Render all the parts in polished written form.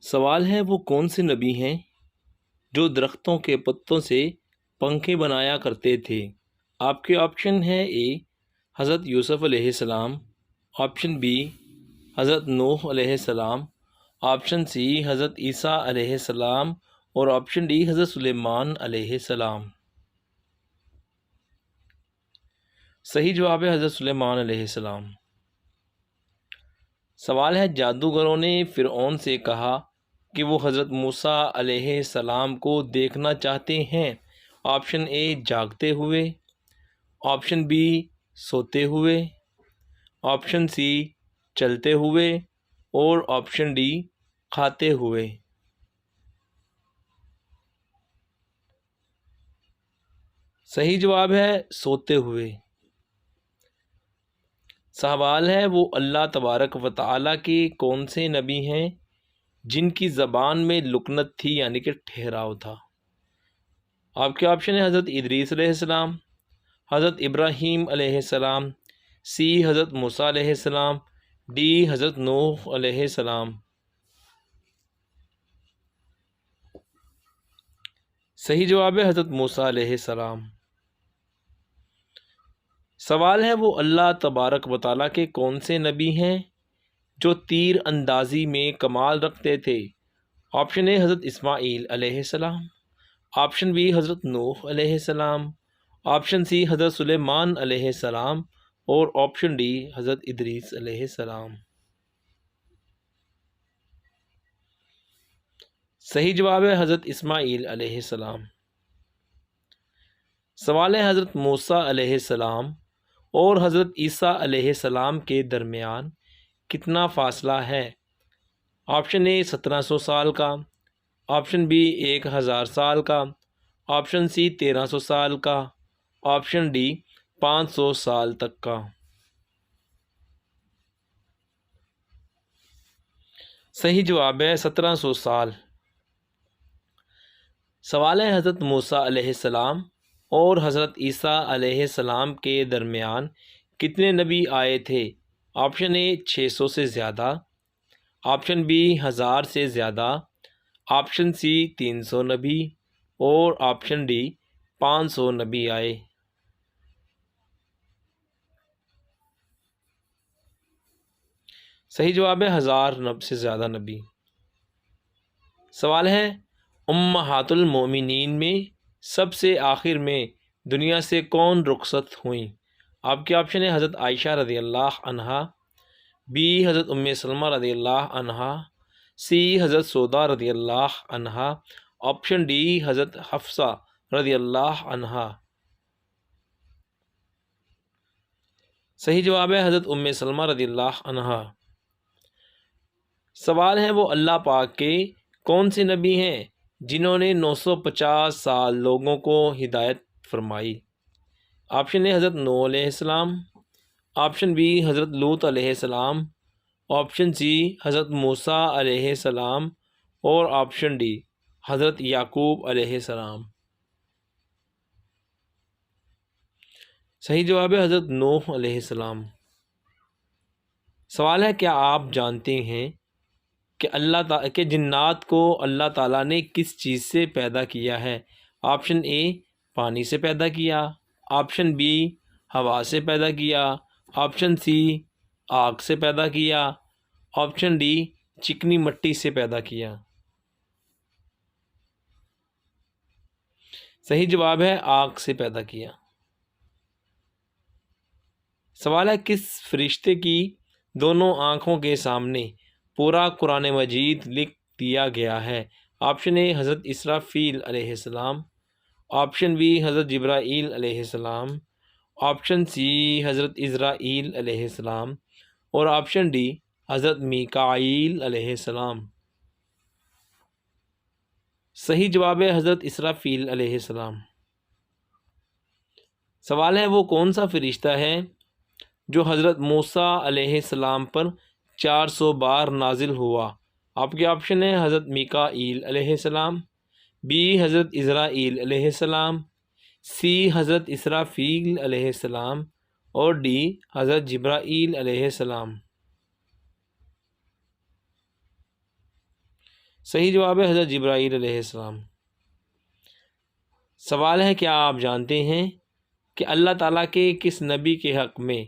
سوال ہے وہ کون سے نبی ہیں جو درختوں کے پتوں سے پنکھے بنایا کرتے تھے؟ آپ کے آپشن ہے: اے حضرت یوسف علیہ السلام، آپشن بی حضرت نوح علیہ السلام، آپشن سی حضرت عیسیٰ علیہ السلام، اور آپشن ڈی حضرت سلیمان علیہ السلام۔ صحیح جواب ہے حضرت سلیمان علیہ السلام۔ سوال ہے جادوگروں نے فرعون سے کہا کہ وہ حضرت موسیٰ علیہ السلام کو دیکھنا چاہتے ہیں۔ آپشن اے جاگتے ہوئے، آپشن بی سوتے ہوئے، آپشن سی چلتے ہوئے، اور آپشن ڈی کھاتے ہوئے۔ صحیح جواب ہے سوتے ہوئے۔ سوال ہے وہ اللہ تبارک و تعالیٰ کے کون سے نبی ہیں جن کی زبان میں لکنت تھی، یعنی کہ ٹھہراؤ تھا؟ آپ کے آپشن ہے: حضرت ادریس علیہ السلام، حضرت ابراہیم علیہ السلام، سی حضرت موسیٰ علیہ السلام، ڈی حضرت نوح علیہ السلام۔ صحیح جواب ہے حضرت موسیٰ علیہ السلام۔ سوال ہے وہ اللہ تبارک و تعالیٰ کے کون سے نبی ہیں جو تیر اندازی میں کمال رکھتے تھے؟ آپشن اے حضرت اسماعیل علیہ السلام، آپشن بی حضرت نوح علیہ السلام، آپشن سی حضرت سلیمان علیہ السلام، اور آپشن ڈی حضرت ادریس علیہ السلام۔ صحیح جواب ہے حضرت اسماعیل علیہ السلام۔ سوال ہے حضرت موسیٰ علیہ السلام اور حضرت عیسیٰ علیہ السلام کے درمیان کتنا فاصلہ ہے؟ آپشن اے 1700 سال کا، آپشن بی 1000 سال کا، آپشن سی 1300 سال کا، آپشن ڈی 500 سال تک کا۔ صحیح جواب ہے 1700 سال۔ سوال ہے حضرت موسیٰ علیہ السلام اور حضرت عیسیٰ علیہ السلام کے درمیان کتنے نبی آئے تھے؟ آپشن اے 600 سے زیادہ، آپشن بی 1000 سے زیادہ، آپشن سی 300 نبی، اور آپشن ڈی 500 نبی آئے۔ صحیح جواب ہے 1000 سے زیادہ نبی۔ سوال ہے امہات المومنین میں سب سے آخر میں دنیا سے کون رخصت ہوئیں؟ آپ کے آپشن ہے: حضرت عائشہ رضی اللہ عنہا، بی حضرت ام سلمہ رضی اللہ عنہا، سی حضرت سودا رضی اللہ عنہا، آپشن ڈی حضرت حفصہ رضی اللہ عنہا۔ صحیح جواب ہے حضرت ام سلمہ رضی اللہ عنہا۔ سوال ہے وہ اللہ پاک کے کون سے نبی ہیں جنہوں نے 950 سال لوگوں کو ہدایت فرمائی؟ آپشن اے حضرت نوح علیہ السلام، آپشن بی حضرت لوط علیہ السلام، آپشن سی حضرت موسیٰ علیہ السلام، اور آپشن ڈی حضرت یعقوب علیہ السلام۔ صحیح جواب ہے حضرت نوح علیہ السلام۔ سوال ہے کیا آپ جانتے ہیں کہ جنات کو اللہ تعالیٰ نے کس چیز سے پیدا کیا ہے؟ آپشن اے پانی سے پیدا کیا، آپشن بی ہوا سے پیدا کیا، آپشن سی آگ سے پیدا کیا، آپشن ڈی چکنی مٹی سے پیدا کیا۔ صحیح جواب ہے آگ سے پیدا کیا۔ سوال ہے کس فرشتے کی دونوں آنکھوں کے سامنے پورا قرآن مجید لکھ دیا گیا ہے؟ آپشن اے حضرت اسرافیل علیہ السلام، آپشن بی حضرت جبرائیل علیہ السلام، آپشن سی حضرت عزرائیل علیہ السلام، اور آپشن ڈی حضرت میکائیل علیہ السلام۔ صحیح جواب ہے حضرت اسرافیل علیہ السلام۔ سوال ہے وہ کون سا فرشتہ ہے جو حضرت موسیٰ علیہ السلام پر 400 بار نازل ہوا؟ آپ کے آپشن ہے: حضرت میکائیل علیہ السلام، بی حضرت عزرائیل علیہ السلام، سی حضرت اسرافیل علیہ السلام، اور ڈی حضرت جبرائیل علیہ السلام۔ صحیح جواب ہے حضرت جبرائیل علیہ السلام۔ سوال ہے کیا آپ جانتے ہیں کہ اللہ تعالیٰ کے کس نبی کے حق میں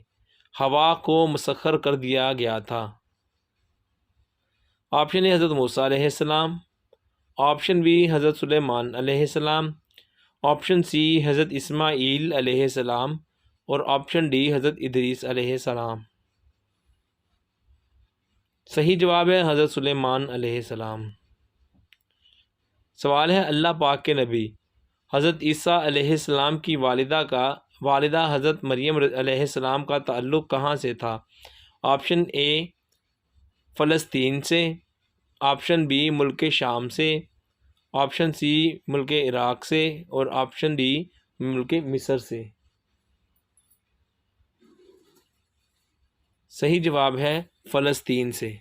ہوا کو مسخر کر دیا گیا تھا؟ آپشن اے حضرت موسیٰ علیہ السلام، آپشن بی حضرت سلیمان علیہ السلام، آپشن سی حضرت اسماعیل علیہ السلام اور آپشن ڈی حضرت ادریس علیہ السلام۔ صحیح جواب ہے حضرت سلیمان علیہ السلام۔ سوال ہے اللہ پاک کے نبی حضرت عیسیٰ علیہ السلام کی والدہ حضرت مریم علیہ السلام کا تعلق کہاں سے تھا؟ آپشن اے فلسطین سے، آپشن بی ملک شام سے، آپشن سی ملک عراق سے اور آپشن ڈی ملک مصر سے۔ صحیح جواب ہے فلسطین سے۔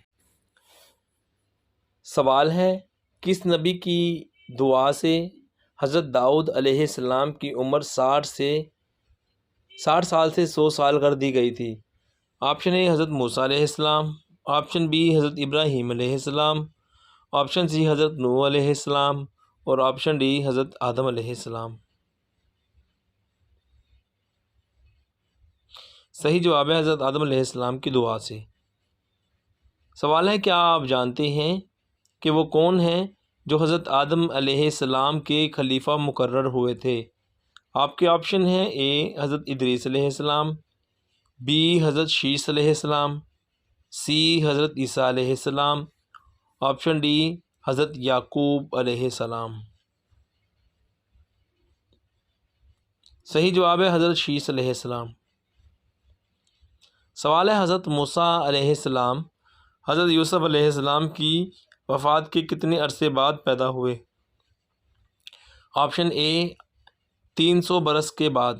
سوال ہے کس نبی کی دعا سے حضرت داؤد علیہ السلام کی عمر 60 سال سے 100 سال کر دی گئی تھی؟ آپشن اے حضرت موسیٰ علیہ السلام، آپشن بی حضرت ابراہیم علیہ السلام، آپشن سی حضرت نوح علیہ السلام اور آپشن ڈی حضرت آدم علیہ السلام۔ صحیح جواب ہے حضرت آدم علیہ السلام کی دعا سے۔ سوال ہے کیا آپ جانتے ہیں کہ وہ کون ہیں جو حضرت آدم علیہ السلام کے خلیفہ مقرر ہوئے تھے؟ آپ کے آپشن ہیں اے حضرت ادریس علیہ السلام، بی حضرت شیس علیہ السلام، سی حضرت عیسیٰ علیہ السلام، آپشن ڈی حضرت یعقوب علیہ السلام۔ صحیح جواب ہے حضرت شیس علیہ السلام۔ سوال ہے حضرت موسیٰ علیہ السلام حضرت یوسف علیہ السلام کی وفات کے کتنے عرصے بعد پیدا ہوئے؟ آپشن اے 300 برس کے بعد،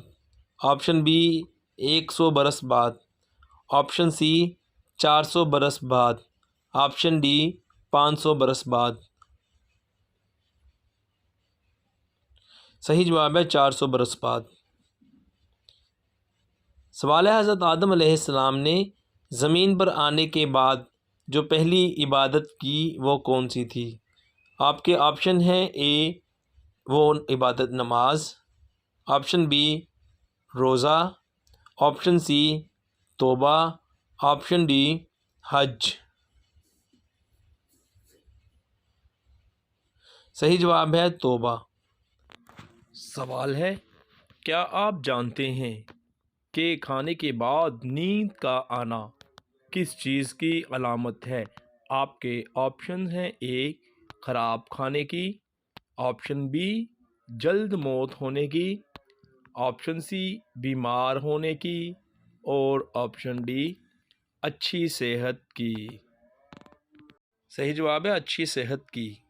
آپشن بی 100 برس بعد، آپشن سی 400 برس بعد، آپشن ڈی 500 برس بعد۔ صحیح جواب ہے 400 برس بعد۔ سوال ہے حضرت آدم علیہ السلام نے زمین پر آنے کے بعد جو پہلی عبادت کی وہ کون سی تھی؟ آپ کے آپشن ہیں اے وہ عبادت نماز، آپشن بی روزہ، آپشن سی توبہ، آپشن ڈی حج۔ صحیح جواب ہے توبہ۔ سوال ہے کیا آپ جانتے ہیں کہ کھانے کے بعد نیند کا آنا کس چیز کی علامت ہے؟ آپ کے آپشن ہیں اے خراب کھانے کی، آپشن بی جلد موت ہونے کی، آپشن سی بیمار ہونے کی اور آپشن ڈی اچھی صحت کی۔ صحیح جواب ہے اچھی صحت کی۔